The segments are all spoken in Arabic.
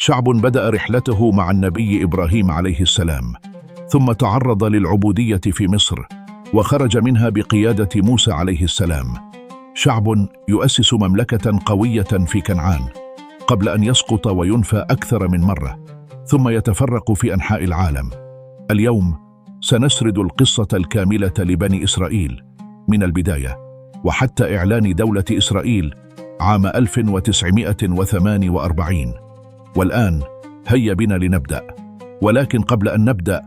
شعب بدأ رحلته مع النبي إبراهيم عليه السلام، ثم تعرض للعبودية في مصر، وخرج منها بقيادة موسى عليه السلام. شعب يؤسس مملكة قوية في كنعان قبل أن يسقط وينفى أكثر من مرة، ثم يتفرق في أنحاء العالم. اليوم سنسرد القصة الكاملة لبني إسرائيل من البداية وحتى إعلان دولة إسرائيل عام 1948. والآن هيا بنا لنبدأ، ولكن قبل أن نبدأ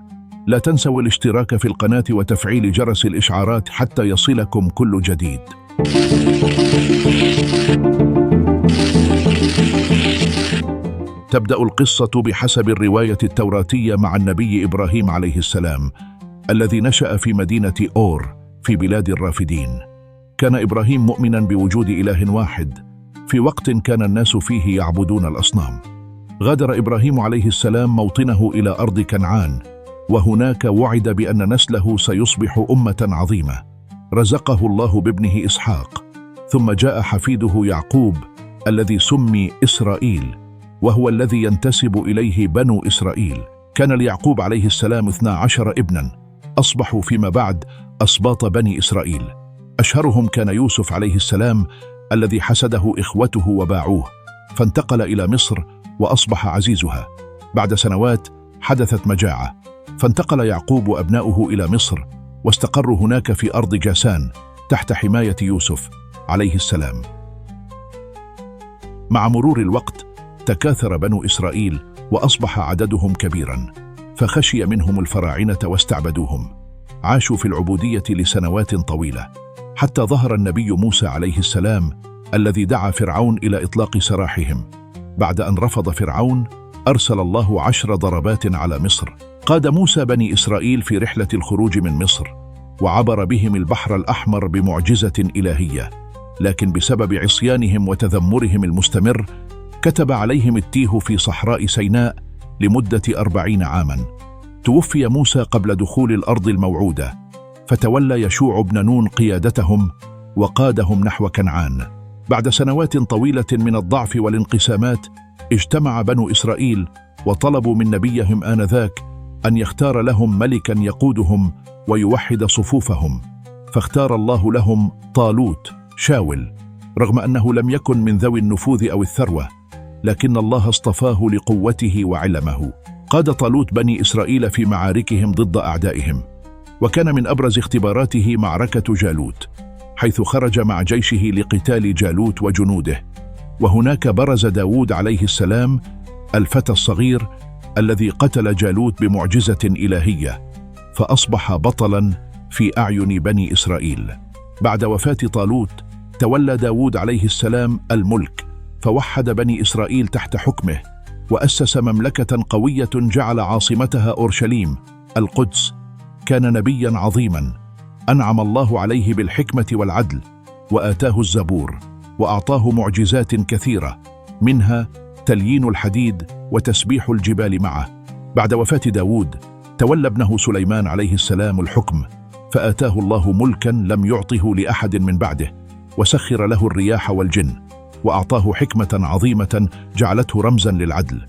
لا تنسوا الاشتراك في القناة وتفعيل جرس الإشعارات حتى يصلكم كل جديد. تبدأ القصة بحسب الرواية التوراتية مع النبي إبراهيم عليه السلام، الذي نشأ في مدينة أور في بلاد الرافدين. كان إبراهيم مؤمنا بوجود إله واحد في وقت كان الناس فيه يعبدون الأصنام. غادر إبراهيم عليه السلام موطنه إلى أرض كنعان، وهناك وعد بأن نسله سيصبح أمة عظيمة. رزقه الله بابنه إسحاق، ثم جاء حفيده يعقوب الذي سمي إسرائيل، وهو الذي ينتسب إليه بنو إسرائيل. كان ليعقوب عليه السلام 12 ابنا أصبحوا فيما بعد أسباط بني إسرائيل. أشهرهم كان يوسف عليه السلام الذي حسده إخوته وباعوه، فانتقل إلى مصر وأصبح عزيزها. بعد سنوات حدثت مجاعة، فانتقل يعقوب وأبناؤه إلى مصر، واستقروا هناك في أرض جاسان تحت حماية يوسف عليه السلام. مع مرور الوقت تكاثر بنو إسرائيل وأصبح عددهم كبيرا، فخشي منهم الفراعنة واستعبدوهم. عاشوا في العبودية لسنوات طويلة، حتى ظهر النبي موسى عليه السلام الذي دعا فرعون إلى إطلاق سراحهم. بعد أن رفض فرعون أرسل الله 10 ضربات على مصر. قاد موسى بني إسرائيل في رحلة الخروج من مصر، وعبر بهم البحر الأحمر بمعجزة إلهية، لكن بسبب عصيانهم وتذمرهم المستمر كتب عليهم التيه في صحراء سيناء لمدة 40 عاما. توفي موسى قبل دخول الأرض الموعودة، فتولى يشوع بن نون قيادتهم وقادهم نحو كنعان. بعد سنوات طويلة من الضعف والانقسامات اجتمع بنو إسرائيل وطلبوا من نبيهم آنذاك أن يختار لهم ملكا يقودهم ويوحد صفوفهم، فاختار الله لهم طالوت شاول، رغم أنه لم يكن من ذوي النفوذ أو الثروة، لكن الله اصطفاه لقوته وعلمه. قاد طالوت بني إسرائيل في معاركهم ضد أعدائهم، وكان من أبرز اختباراته معركة جالوت، حيث خرج مع جيشه لقتال جالوت وجنوده. وهناك برز داود عليه السلام الفتى الصغير الذي قتل جالوت بمعجزة إلهية، فأصبح بطلا في أعين بني إسرائيل. بعد وفاة طالوت تولى داود عليه السلام الملك، فوحد بني إسرائيل تحت حكمه، وأسس مملكة قوية جعل عاصمتها أورشليم القدس. كان نبيا عظيما أنعم الله عليه بالحكمة والعدل، وآتاه الزبور، وأعطاه معجزات كثيرة، منها تليين الحديد وتسبيح الجبال معه. بعد وفاة داود تولى ابنه سليمان عليه السلام الحكم، فآتاه الله ملكا لم يعطه لأحد من بعده، وسخر له الرياح والجن، وأعطاه حكمة عظيمة جعلته رمزا للعدل.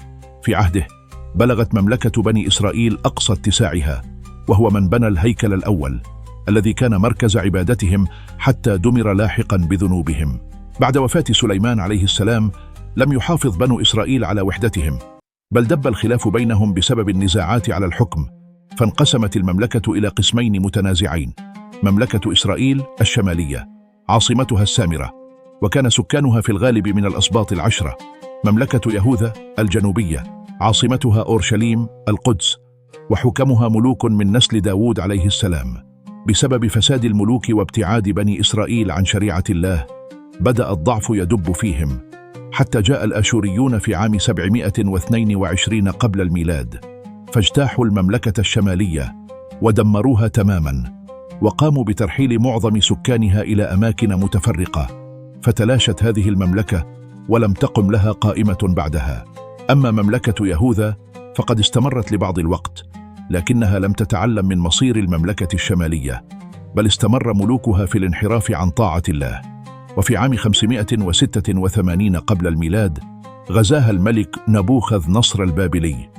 في عهده بلغت مملكة بني إسرائيل أقصى اتساعها، وهو من بنى الهيكل الأول الذي كان مركز عبادتهم، حتى دمر لاحقا بذنوبهم. بعد وفاة سليمان عليه السلام لم يحافظ بنو إسرائيل على وحدتهم، بل دب الخلاف بينهم بسبب النزاعات على الحكم، فانقسمت المملكة إلى قسمين متنازعين: مملكة إسرائيل الشمالية عاصمتها السامرة، وكان سكانها في الغالب من الأسباط 10، مملكة يهوذا الجنوبية عاصمتها أورشليم القدس، وحكمها ملوك من نسل داود عليه السلام. بسبب فساد الملوك وابتعاد بني إسرائيل عن شريعة الله بدأ الضعف يدب فيهم، حتى جاء الآشوريون في عام 722 قبل الميلاد، فاجتاحوا المملكة الشمالية ودمروها تماما، وقاموا بترحيل معظم سكانها إلى أماكن متفرقة، فتلاشت هذه المملكة ولم تقم لها قائمة بعدها. أما مملكة يهوذا فقد استمرت لبعض الوقت، لكنها لم تتعلم من مصير المملكة الشمالية، بل استمر ملوكها في الانحراف عن طاعة الله. وفي عام 586 قبل الميلاد غزاها الملك نبوخذ نصر البابلي،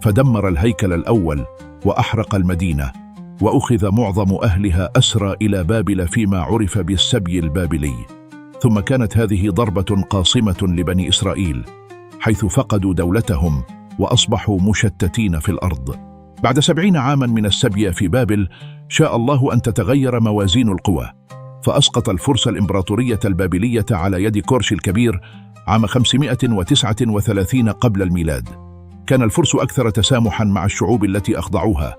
فدمر الهيكل الأول وأحرق المدينة، وأخذ معظم أهلها أسرى إلى بابل فيما عرف بالسبي البابلي. ثم كانت هذه ضربة قاصمة لبني إسرائيل، حيث فقدوا دولتهم وأصبحوا مشتتين في الأرض. بعد 70 عاما من السبي في بابل، شاء الله أن تتغير موازين القوى، فأسقط الفرس الإمبراطورية البابلية على يد كورش الكبير عام 539 قبل الميلاد. كان الفرس أكثر تسامحا مع الشعوب التي أخضعوها،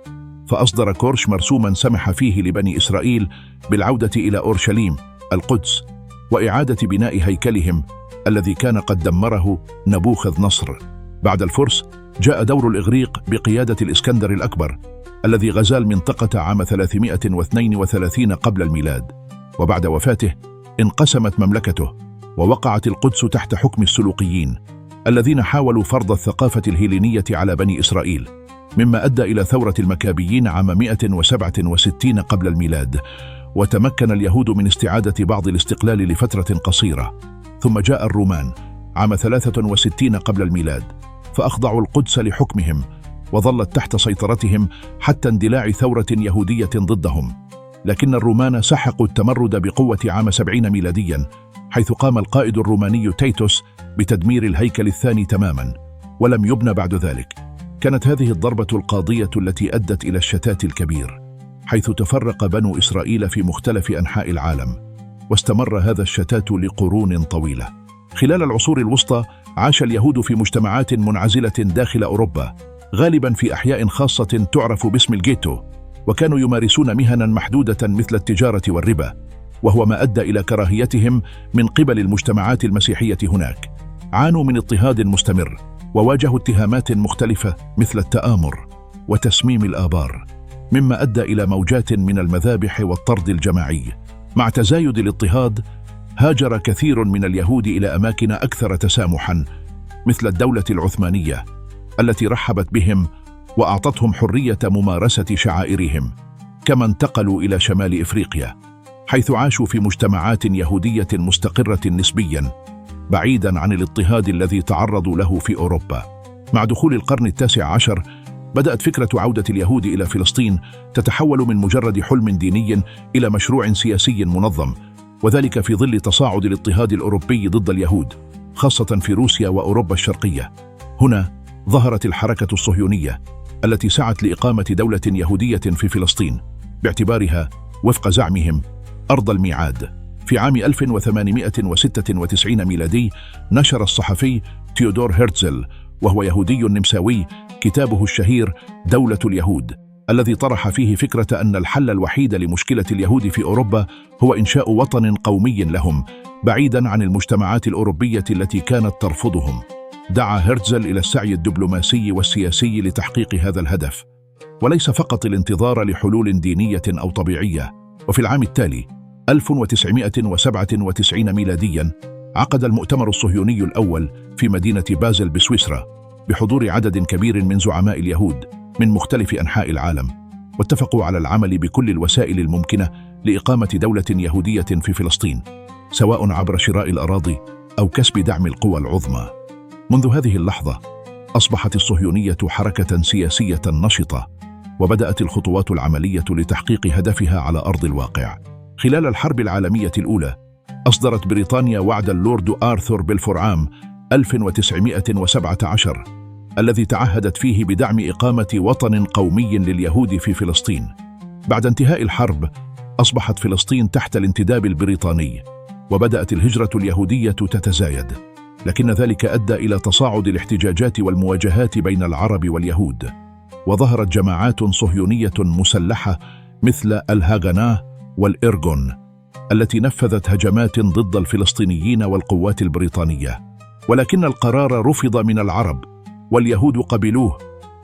فأصدر كورش مرسوما سمح فيه لبني إسرائيل بالعودة إلى أورشليم القدس وإعادة بناء هيكلهم الذي كان قد دمره نبوخذ نصر. بعد الفرس جاء دور الإغريق بقيادة الإسكندر الأكبر الذي غزا المنطقة عام 332 قبل الميلاد، وبعد وفاته انقسمت مملكته ووقعت القدس تحت حكم السلوقيين الذين حاولوا فرض الثقافة الهيلينية على بني إسرائيل، مما أدى إلى ثورة المكابيين عام 167 قبل الميلاد، وتمكن اليهود من استعادة بعض الاستقلال لفترة قصيرة. ثم جاء الرومان عام 63 قبل الميلاد، فأخضعوا القدس لحكمهم وظلت تحت سيطرتهم حتى اندلاع ثورة يهودية ضدهم. لكن الرومان سحقوا التمرد بقوة عام 70 ميلاديا، حيث قام القائد الروماني تيتوس بتدمير الهيكل الثاني تماما، ولم يبنى بعد ذلك. كانت هذه الضربة القاضية التي أدت إلى الشتات الكبير، حيث تفرق بنو إسرائيل في مختلف أنحاء العالم، واستمر هذا الشتات لقرون طويلة. خلال العصور الوسطى عاش اليهود في مجتمعات منعزلة داخل أوروبا، غالبا في أحياء خاصة تعرف باسم الجيتو، وكانوا يمارسون مهنا محدودة مثل التجارة والربا، وهو ما أدى إلى كراهيتهم من قبل المجتمعات المسيحية هناك. عانوا من اضطهاد مستمر وواجهوا اتهامات مختلفة مثل التآمر وتسميم الآبار، مما أدى إلى موجات من المذابح والطرد الجماعي. مع تزايد الاضطهاد هاجر كثير من اليهود إلى أماكن أكثر تسامحا مثل الدولة العثمانية التي رحبت بهم وأعطتهم حرية ممارسة شعائرهم. كما انتقلوا إلى شمال إفريقيا، حيث عاشوا في مجتمعات يهودية مستقرة نسبيا، بعيدا عن الاضطهاد الذي تعرضوا له في أوروبا. مع دخول القرن التاسع عشر بدأت فكرة عودة اليهود إلى فلسطين تتحول من مجرد حلم ديني إلى مشروع سياسي منظم، وذلك في ظل تصاعد الاضطهاد الأوروبي ضد اليهود، خاصة في روسيا وأوروبا الشرقية. هنا ظهرت الحركة الصهيونية التي سعت لإقامة دولة يهودية في فلسطين، باعتبارها وفق زعمهم أرض الميعاد. في عام 1896 ميلادي نشر الصحفي تيودور هرتزل، وهو يهودي نمساوي، كتابه الشهير دولة اليهود، الذي طرح فيه فكرة أن الحل الوحيد لمشكلة اليهود في أوروبا هو إنشاء وطن قومي لهم بعيدا عن المجتمعات الأوروبية التي كانت ترفضهم. دعا هرتزل إلى السعي الدبلوماسي والسياسي لتحقيق هذا الهدف، وليس فقط الانتظار لحلول دينية أو طبيعية. وفي العام التالي 1997 ميلاديا عقد المؤتمر الصهيوني الأول في مدينة بازل بسويسرا بحضور عدد كبير من زعماء اليهود من مختلف أنحاء العالم، واتفقوا على العمل بكل الوسائل الممكنة لإقامة دولة يهودية في فلسطين، سواء عبر شراء الأراضي أو كسب دعم القوى العظمى. منذ هذه اللحظة أصبحت الصهيونية حركة سياسية نشطة، وبدأت الخطوات العملية لتحقيق هدفها على أرض الواقع. خلال الحرب العالمية الأولى أصدرت بريطانيا وعد اللورد آرثر بلفور عام 1917 الذي تعهدت فيه بدعم إقامة وطن قومي لليهود في فلسطين. بعد انتهاء الحرب أصبحت فلسطين تحت الانتداب البريطاني، وبدأت الهجرة اليهودية تتزايد، لكن ذلك أدى إلى تصاعد الاحتجاجات والمواجهات بين العرب واليهود، وظهرت جماعات صهيونية مسلحة مثل الهاغانا والإرغون التي نفذت هجمات ضد الفلسطينيين والقوات البريطانية. ولكن القرار رفض من العرب، واليهود قبلوه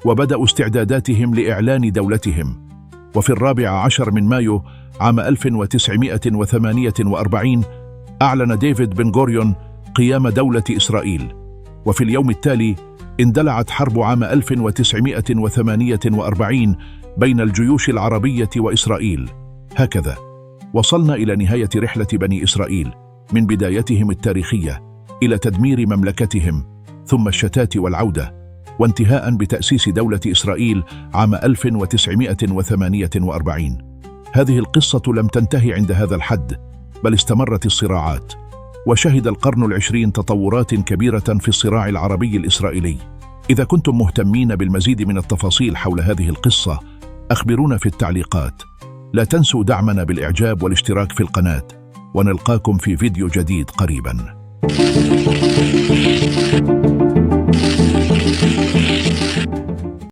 وبدأوا استعداداتهم لإعلان دولتهم. وفي 14 من مايو عام 1948 أعلن ديفيد بن غوريون قيام دولة إسرائيل، وفي اليوم التالي اندلعت حرب عام 1948 بين الجيوش العربية وإسرائيل. هكذا وصلنا إلى نهاية رحلة بني إسرائيل من بدايتهم التاريخية إلى تدمير مملكتهم ثم الشتات والعودة، وانتهاء بتأسيس دولة إسرائيل عام 1948. هذه القصة لم تنتهي عند هذا الحد، بل استمرت الصراعات، وشهد القرن العشرين تطورات كبيرة في الصراع العربي الإسرائيلي. إذا كنتم مهتمين بالمزيد من التفاصيل حول هذه القصة، أخبرونا في التعليقات. لا تنسوا دعمنا بالإعجاب والاشتراك في القناة، ونلقاكم في فيديو جديد قريباً.